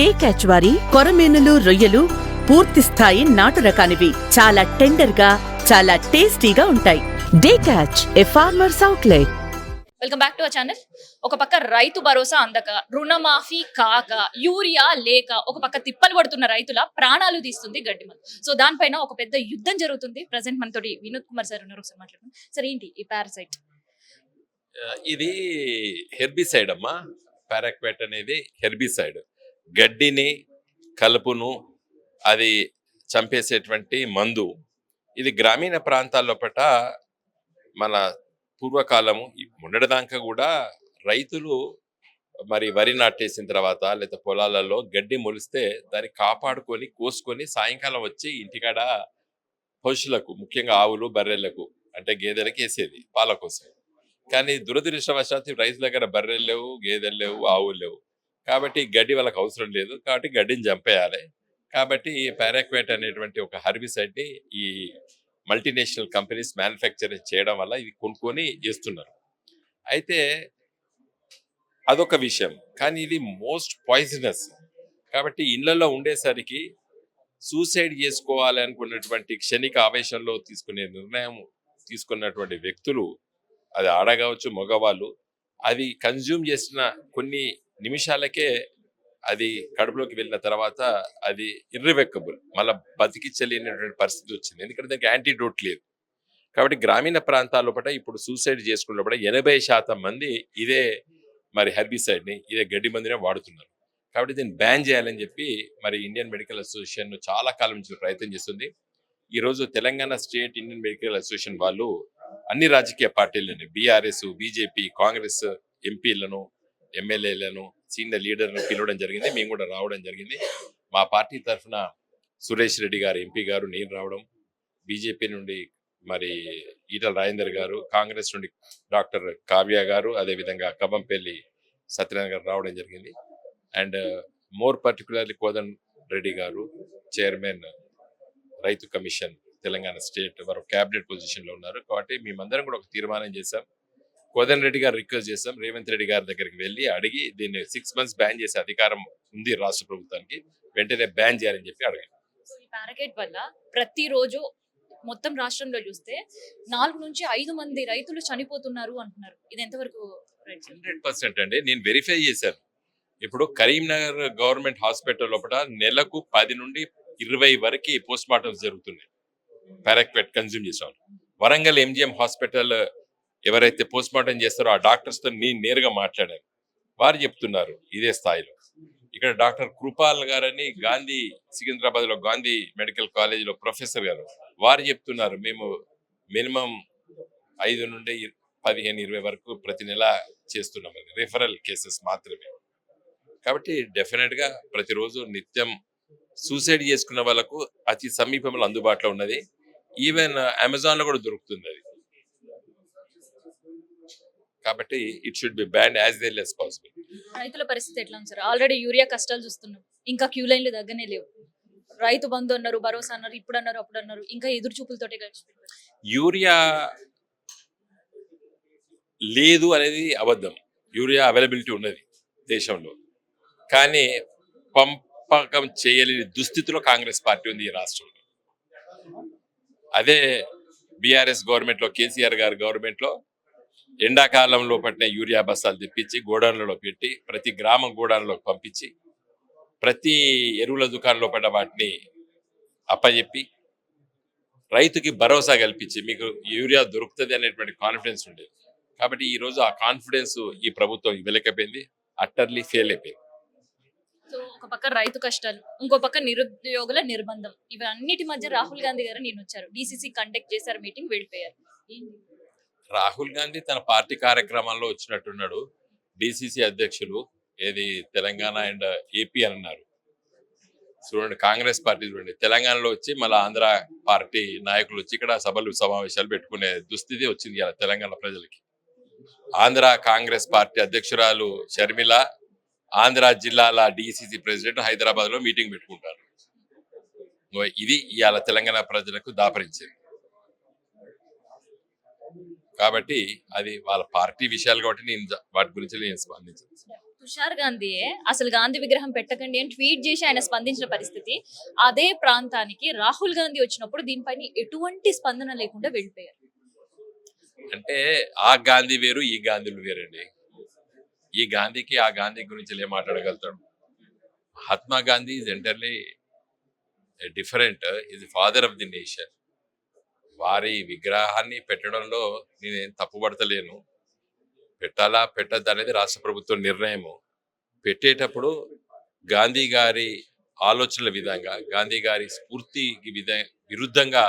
Day catch వారి కొరమీనులు, రొయ్యలు పూర్తి స్థాయి నాటు రకానివి. చాలా టెండర్ గా, చాలా టేస్టీగా ఉంటాయి. Day catch, A farmers outlet. Welcome back to our channel. ఒక పక్క రైతు భరోసా అందక, రుణమాఫీ కాక, యూరియా లేక ఒక పక్క తిప్పలు పడుతున్న రైతుల ప్రాణాలు తీస్తుంది గడ్డి మందు. సో దానిపైన ఒక పెద్ద యుద్ధం జరుగుతుంది. ప్రెసెంట్ మనతోటి వినోద్ కుమార్ సార్ ఉన్నారు, ఒకసారి మాట్లాడుతున్నాం. సార్, ఏంటి ఈ పారాసైట్? ఇది హెర్బిసైడ్ అమ్మా. పారాక్వేట్ అనేది హెర్బిసైడ్. గడ్డిని, కలుపును అది చంపేసేటువంటి మందు. ఇది గ్రామీణ ప్రాంతాల్లో పట మన పూర్వకాలము మొన్నటిదాకా కూడా రైతులు మరి వరి నాటేసిన తర్వాత లేదా పొలాలలో గడ్డి మొలిస్తే దాన్ని కాపాడుకొని కోసుకొని సాయంకాలం వచ్చి ఇంటికాడ పశువులకు, ముఖ్యంగా ఆవులు, బర్రెలకు అంటే గేదెలకు వేసేది పాల కోసం. కానీ దురదృష్టవశాత్తు రైతుల దగ్గర బర్రెలు లేవు, గేదెలు లేవు, ఆవులు లేవు. కాబట్టి గడ్డి వాళ్ళకి అవసరం లేదు, కాబట్టి గడ్డిని చంపేయాలి. కాబట్టి ఈ పారాక్వేట్ అనేటువంటి ఒక హెర్బిసైడ్ని ఈ మల్టీనేషనల్ కంపెనీస్ మ్యానుఫ్యాక్చరింగ్ చేయడం వల్ల ఇది కొనుక్కొని చేస్తున్నారు. అయితే అదొక విషయం. కానీ ఇది మోస్ట్ పాయిజనస్. కాబట్టి ఇళ్లలో ఉండేసరికి సూసైడ్ చేసుకోవాలి అనుకున్నటువంటి క్షణిక ఆవేశంలో తీసుకునే నిర్ణయం తీసుకున్నటువంటి వ్యక్తులు, అది ఆడగావచ్చు, మగవాళ్ళు, అది కన్జ్యూమ్ చేసిన కొన్ని నిమిషాలకే అది కడుపులోకి వెళ్ళిన తర్వాత అది ఇర్రివెకబుల్, మళ్ళీ బతికించలేనటువంటి పరిస్థితి వచ్చింది. ఎందుకంటే దానికి యాంటీడోట్ లేదు. కాబట్టి గ్రామీణ ప్రాంతాల్లో పట ఇప్పుడు సూసైడ్ చేసుకున్నప్పుడు 80% మంది ఇదే మరి హెర్బిసైడ్ని, ఇదే గడ్డి మందునే వాడుతున్నారు. కాబట్టి దీన్ని బ్యాన్ చేయాలని చెప్పి మరి ఇండియన్ మెడికల్ అసోసియేషన్ చాలా కాలం నుంచి ప్రయత్నం చేస్తుంది. ఈరోజు Telangana state Indian medical association వాళ్ళు అన్ని రాజకీయ పార్టీలని, బీఆర్ఎస్, బీజేపీ, కాంగ్రెస్ ఎంపీలను, ఎమ్మెల్యేలను, సీనియర్ లీడర్లను పిలవడం జరిగింది. మేము కూడా రావడం జరిగింది. మా పార్టీ తరఫున సురేష్ రెడ్డి గారు, ఎంపీ గారు, నేను రావడం, బీజేపీ నుండి మరి ఈటల రాజేందర్ గారు, కాంగ్రెస్ నుండి డాక్టర్ కావ్య గారు, అదేవిధంగా కబంపల్లి సత్యనారాయణ గారు రావడం జరిగింది. అండ్ మోర్ పర్టికులర్లీ కోదన్ రెడ్డి గారు, చైర్మన్ రైతు కమిషన్ తెలంగాణ స్టేట్, వారు క్యాబినెట్ పొజిషన్లో ఉన్నారు. కాబట్టి మేమందరం కూడా ఒక తీర్మానం చేశాం. కోదన్ రెడ్డి గారు రిక్వెస్ట్ చేస్తాం, రేవంత్ రెడ్డి గారి దగ్గరికి వెళ్ళి అడిగి దీన్ని 6 months బ్యాన్ చేసే అధికారం ఉంది రాష్ట్ర ప్రభుత్వానికి, వెంటనే బ్యాన్ చేయాలని చెప్పి అడిగారు. సో ఈ పారాగేట్ వల్ల ప్రతిరోజు మొత్తం రాష్ట్రంలో చూస్తే 4 నుంచి 5 మంది రైతులు చనిపోతున్నారు అంటున్నారు. ఇది ఎంతవరకు? 100% అండి. నేను వెరిఫై చేశాను. ఇప్పుడు కరీంనగర్ గవర్నమెంట్ హాస్పిటల్ లోపల నెలకు 10 నుండి 20 వరకు పోస్ట్ మార్టమ్స్ జరుగుతున్నాయి పారాక్వేట్ కన్జ్యూమ్ చేసేవాళ్ళు. వరంగల్ ఎంజిఎం హాస్పిటల్ ఎవరైతే పోస్ట్ మార్టం చేస్తారో ఆ డాక్టర్స్తో నేను నేరుగా మాట్లాడాను. వారు చెప్తున్నారు ఇదే స్థాయిలో. ఇక్కడ డాక్టర్ కృపాల్ గారని గాంధీ, సికింద్రాబాద్ లో గాంధీ మెడికల్ కాలేజీలో ప్రొఫెసర్ గారు, వారు చెప్తున్నారు మేము మినిమం 5 నుండి 15-20 వరకు ప్రతి నెల చేస్తున్నామని, రిఫరల్ కేసెస్ మాత్రమే. కాబట్టి డెఫినెట్ గా ప్రతిరోజు నిత్యం సూసైడ్ చేసుకున్న వాళ్ళకు అతి సమీపంలో అందుబాటులో ఉన్నది. ఈవెన్ అమెజాన్ లో కూడా దొరుకుతుంది అది. కాబట్టి it should be ban as early as possible. రైతుల పరిస్థితి ఎట్లా ఉంది సార్? ఆల్రెడీ యూరియా కష్టాలు చూస్తున్నాం, ఇంకా క్యూ లైన్లు దగ్గరనే లేవు. రైతు బంధు అన్నారు, భరోసా అన్నారు, ఇప్పుడు అన్నారు, అప్పుడు అన్నారు, ఇంకా ఎదురు చూపులతోటే గడిచిపోయింది. యూరియా లేదు అనేది అబద్ధం. యూరియా అవైలబిలిటీ ఉన్నది దేశంలో, కానీ పంపకం చేయలేని దుస్థితిలో కాంగ్రెస్ పార్టీ ఉంది ఈ రాష్ట్రంలో. అదే బీఆర్ఎస్ గవర్నమెంట్ లో, కేసీఆర్ గారి గవర్నమెంట్ లో ఎండాకాలంలో పట్టిన యూరియా బస్తాలు తెప్పించి గోడౌన్లలో పెట్టి, ప్రతి గ్రామం గోడౌన్లో పంపించి, ప్రతి ఎరువుల దుకాణంలో పడ్డ వాటిని అప్పచెప్పి రైతుకి భరోసా కల్పించి మీకు యూరియా దొరుకుతుంది అనేటువంటి కాన్ఫిడెన్స్ ఉండేది. కాబట్టి ఈ రోజు ఆ కాన్ఫిడెన్స్ ఈ ప్రభుత్వం ఇవ్వలేకపోయింది, అట్టర్లీ ఫెయిల్ అయిపోయింది. సో ఒక పక్క రైతు కష్టాలు, ఇంకో పక్క నిరుద్యోగుల నిర్బంధం, ఇవన్నిటి మధ్య రాహుల్ గాంధీ గారు నేను వచ్చారు, డీసీసీ కండక్ట్ చేశారు, మీటింగ్, వెళ్ళిపోయారు. రాహుల్ గాంధీ తన పార్టీ కార్యక్రమాల్లో వచ్చినట్టున్నాడు. డిసిసి అధ్యక్షులు ఏది తెలంగాణ అండ్ ఏపీ అని అన్నారు. చూడండి, కాంగ్రెస్ పార్టీ చూడండి, తెలంగాణలో వచ్చి మళ్ళీ ఆంధ్ర పార్టీ నాయకులు వచ్చి ఇక్కడ సభలు సమావేశాలు పెట్టుకునే దుస్థితి వచ్చింది ఇలా తెలంగాణ ప్రజలకి. ఆంధ్ర కాంగ్రెస్ పార్టీ అధ్యక్షురాలు షర్మిల, ఆంధ్ర జిల్లాల డిసిసి ప్రెసిడెంట్ హైదరాబాద్ లో మీటింగ్ పెట్టుకుంటారు. ఇది ఇవాళ తెలంగాణ ప్రజలకు దాపరించింది. కాబట్టి అది వాళ్ళ పార్టీ విషయాలు కాబట్టి నేను వాటి గురించి నేను స్పందించాను. తుషార్ గాంధీయే అసలు గాంధీ విగ్రహం పెట్టకండి అని ట్వీట్ చేసి ఆయన స్పందించిన పరిస్థితి. అదే ప్రాంతానికి రాహుల్ గాంధీ వచ్చినప్పుడు దీనిపైన ఎటువంటి స్పందన లేకుండా వెళ్ళిపోయారు. అంటే ఆ గాంధీ వేరు, ఈ గాంధీలు వేరండి. ఈ గాంధీకి ఆ గాంధీ గురించి ఏం మాట్లాడగలుగుతాడు? Mahatma Gandhi is entirely different. Is father of the nation. వారి విగ్రహాన్ని పెట్టడంలో నేనేం తప్పుపడతలేను. పెట్టాలా పెట్టద్దు అనేది రాష్ట్ర ప్రభుత్వం నిర్ణయము. పెట్టేటప్పుడు గాంధీ గారి ఆలోచనల విధంగా, గాంధీ గారి స్ఫూర్తికి విరుద్ధంగా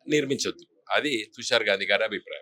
నిర్మించొద్దు. అది తుషార్ గాంధీ గారి అభిప్రాయం.